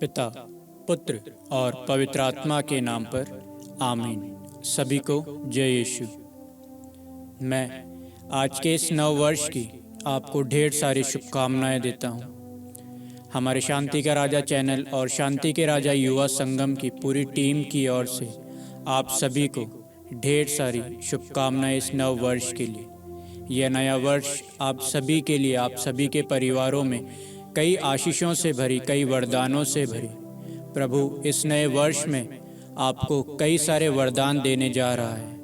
पिता, पुत्र और पवित्र आत्मा के नाम पर आमीन। सभी को जय यीशु। मैं आज के इस नव वर्ष की आपको ढेर सारी शुभकामनाएं देता हूं। हमारे शांति का राजा चैनल और शांति के राजा युवा संगम की पूरी टीम की ओर से आप सभी को ढेर सारी शुभकामनाएं इस नव वर्ष के लिए। यह नया वर्ष आप सभी के लिए, आप सभी के परिवारों में कई आशीषों से भरी, कई वरदानों से भरी। प्रभु इस नए वर्ष में आपको कई सारे वरदान देने जा रहा है,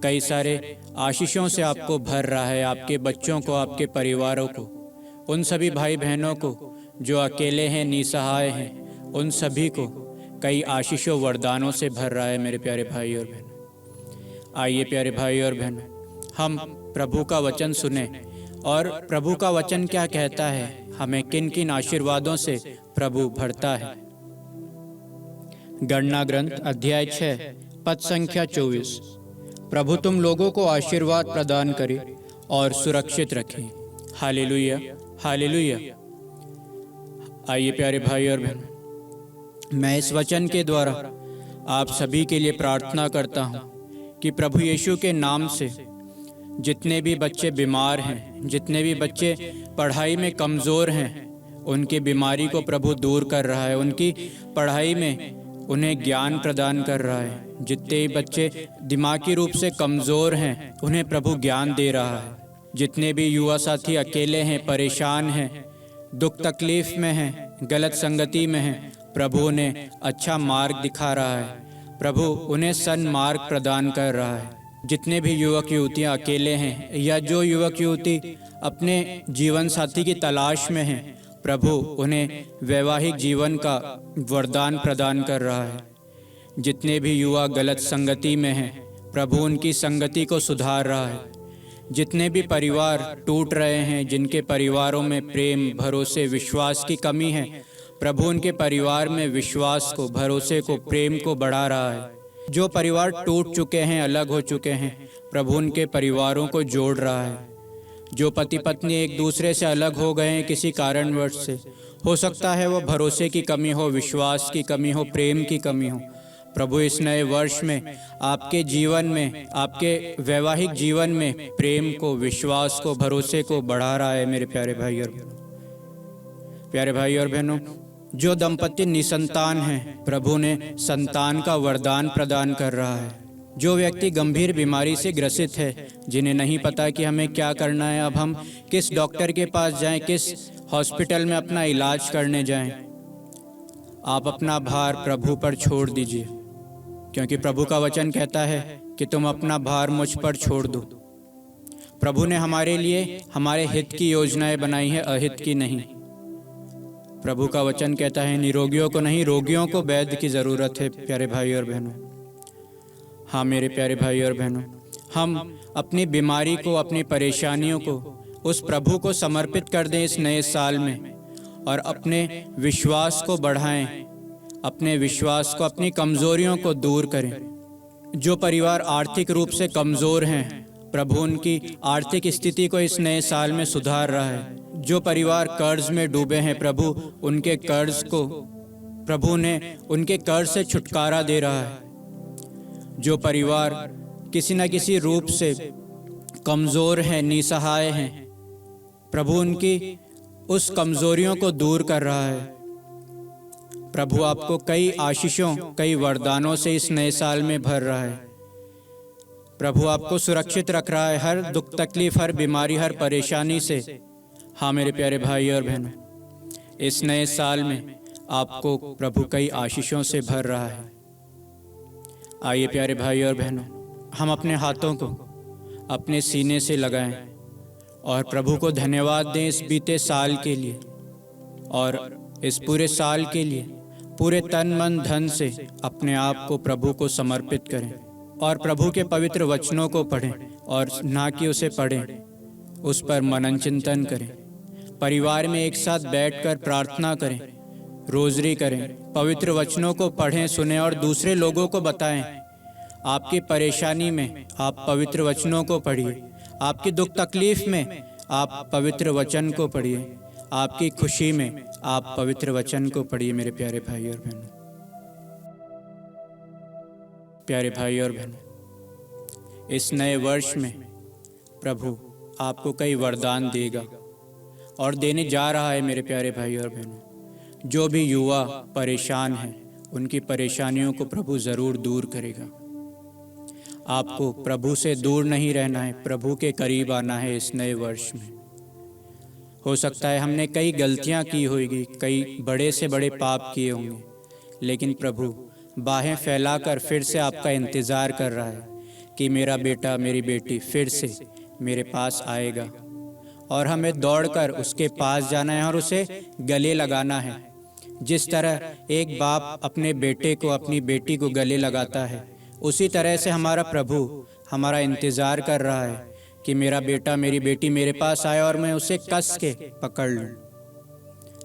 कई सारे आशीषों से आपको भर रहा है। आपके बच्चों को, आपके परिवारों को, उन सभी भाई बहनों को जो अकेले हैं, निसहाय हैं, उन सभी को कई आशीषों वरदानों से भर रहा है। मेरे प्यारे भाई और बहन, आइए प्यारे भाई और बहन, हम प्रभु का वचन सुने और प्रभु का वचन क्या कहता है, हमें किन किन आशीर्वादों से प्रभु भरता है। गणना ग्रंथ अध्याय 6 पद संख्या 24। प्रभु तुम लोगों को आशीर्वाद प्रदान करे और सुरक्षित रखे। Hallelujah, hallelujah. आइए प्यारे भाई और बहन, मैं इस वचन के द्वारा आप सभी के लिए प्रार्थना करता हूँ कि प्रभु यीशु के नाम से जितने भी बच्चे बीमार हैं, जितने भी बच्चे पढ़ाई में कमज़ोर हैं, उनकी बीमारी को प्रभु दूर कर रहा है। उनकी पढ़ाई में उन्हें ज्ञान प्रदान कर रहा है। जितने भी बच्चे दिमागी रूप से कमज़ोर हैं, उन्हें प्रभु ज्ञान दे रहा है। जितने भी युवा साथी अकेले हैं, परेशान हैं, दुख तकलीफ़ में हैं, गलत संगति में हैं, प्रभु उन्हें अच्छा मार्ग दिखा रहा है। प्रभु उन्हें सन्मार्ग प्रदान कर रहा है। जितने भी युवक युवतियाँ अकेले हैं या जो युवक युवती अपने जीवन साथी की तलाश में हैं, प्रभु उन्हें वैवाहिक जीवन का वरदान प्रदान कर रहा है। जितने भी युवा गलत संगति में हैं, प्रभु उनकी संगति को सुधार रहा है। जितने भी परिवार टूट रहे हैं, जिनके परिवारों में प्रेम, भरोसे, विश्वास की कमी है, प्रभु उनके परिवार में विश्वास को, भरोसे को, प्रेम को बढ़ा रहा है। जो परिवार टूट चुके हैं, अलग हो चुके हैं, प्रभु उनके परिवारों को जोड़ रहा है। जो पति पत्नी एक दूसरे से अलग हो गए हैं किसी कारणवश से, हो सकता है वो भरोसे की कमी हो, विश्वास की कमी हो, प्रेम की कमी हो, प्रभु इस नए वर्ष में आपके जीवन में, आपके वैवाहिक जीवन में प्रेम को, विश्वास को, भरोसे को बढ़ा रहा है। मेरे प्यारे भाई और बहनों, प्यारे भाई और बहनों, जो दंपति निसंतान हैं, प्रभु ने संतान का वरदान प्रदान कर रहा है। जो व्यक्ति गंभीर बीमारी से ग्रसित है, जिन्हें नहीं पता कि हमें क्या करना है, अब हम किस डॉक्टर के पास जाएं, किस हॉस्पिटल में अपना इलाज करने जाएं, आप अपना भार प्रभु पर छोड़ दीजिए, क्योंकि प्रभु का वचन कहता है कि तुम अपना भार मुझ पर छोड़ दो। प्रभु ने हमारे लिए हमारे हित की योजनाएं बनाई है, अहित की नहीं। प्रभु का वचन कहता है निरोगियों को नहीं, रोगियों को वैद्य की ज़रूरत है। प्यारे भाई और बहनों, हाँ मेरे प्यारे भाई और बहनों, हम अपनी बीमारी को, अपनी परेशानियों को उस प्रभु को समर्पित कर दें इस नए साल में, और अपने विश्वास को बढ़ाएं, अपने विश्वास को, अपनी कमज़ोरियों को दूर करें। जो परिवार आर्थिक रूप से कमज़ोर हैं, प्रभु उनकी आर्थिक स्थिति को इस नए साल में सुधार रहा है। जो परिवार कर्ज में डूबे हैं, प्रभु उनके कर्ज को, प्रभु ने उनके कर्ज से छुटकारा दे रहा है। जो परिवार किसी न किसी रूप से कमज़ोर हैं, निसहाय हैं, प्रभु उनकी उस कमज़ोरियों को दूर कर रहा है। प्रभु आपको कई आशीषों, कई वरदानों से इस नए साल में भर रहा है। प्रभु आपको सुरक्षित रख रहा है हर दुख तकलीफ, हर बीमारी, हर परेशानी से। हाँ मेरे प्यारे भाई और बहनों, इस नए साल में आपको प्रभु कई आशीषों से भर रहा है। आइए प्यारे भाई और बहनों, हम अपने हाथों को अपने सीने से लगाएं और प्रभु को धन्यवाद दें इस बीते साल के लिए, और इस पूरे साल के लिए पूरे तन मन धन से अपने आप को प्रभु को समर्पित करें और प्रभु के पवित्र वचनों को पढ़ें, और ना कि उसे पढ़ें, उस पर मनन चिंतन करें। परिवार में एक साथ बैठकर प्रार्थना करें, रोज़री करें, पवित्र वचनों को पढ़ें, सुनें और दूसरे लोगों को बताएं। आपकी परेशानी में आप पवित्र वचनों को पढ़िए, आपकी दुख तकलीफ में आप पवित्र वचन को पढ़िए, आपकी खुशी में आप पवित्र वचन को पढ़िए मेरे प्यारे भाई और बहनों। प्यारे भाई और बहनों, इस नए वर्ष में प्रभु आपको कई वरदान देगा और देने जा रहा है मेरे प्यारे भाई और बहनों। जो भी युवा परेशान हैं, उनकी परेशानियों को प्रभु ज़रूर दूर करेगा। आपको प्रभु से दूर नहीं रहना है, प्रभु के करीब आना है इस नए वर्ष में। हो सकता है हमने कई गलतियां की होगी, कई बड़े से बड़े पाप किए होंगे, लेकिन प्रभु बाहें फैलाकर फिर से आपका इंतज़ार कर रहा है कि मेरा बेटा मेरी बेटी फिर से मेरे पास आएगा और हमें दौड़कर उसके पास जाना है और उसे गले लगाना है। जिस तरह एक बाप अपने बेटे को, अपनी बेटी को गले लगाता है, उसी तरह से हमारा प्रभु हमारा इंतज़ार कर रहा है कि मेरा बेटा मेरी बेटी मेरे पास आए और मैं उसे कस के पकड़ लूँ।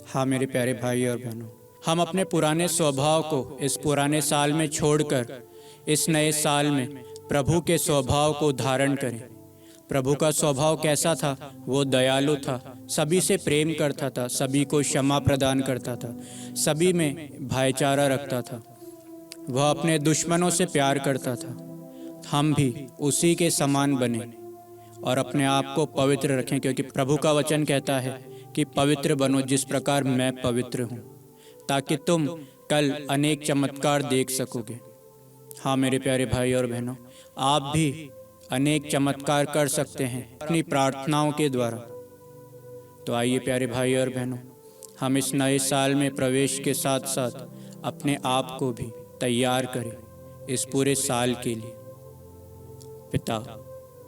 हाँ मेरे प्यारे भाई और बहनों, हम अपने पुराने स्वभाव को इस पुराने साल में छोड़कर इस नए साल में प्रभु के स्वभाव को धारण करें। प्रभु का स्वभाव कैसा था? वो दयालु था, सभी से प्रेम करता था, सभी को क्षमा प्रदान करता था, सभी में भाईचारा रखता था, वह अपने दुश्मनों से प्यार करता था। हम भी उसी के समान बने और अपने आप को पवित्र रखें, क्योंकि प्रभु का वचन कहता है कि पवित्र बनो जिस प्रकार मैं पवित्र हूँ, ताकि तुम कल अनेक चमत्कार देख सकोगे। हाँ मेरे प्यारे भाई और बहनों, आप भी अनेक चमत्कार कर सकते हैं अपनी प्रार्थनाओं के द्वारा। तो आइए प्यारे भाई और बहनों, हम इस नए साल में प्रवेश के साथ साथ अपने आप को भी तैयार करें इस पूरे साल के लिए। पिता,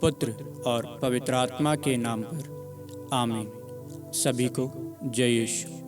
पुत्र और पवित्र आत्मा के नाम पर आमीन। सभी को जय यीशु।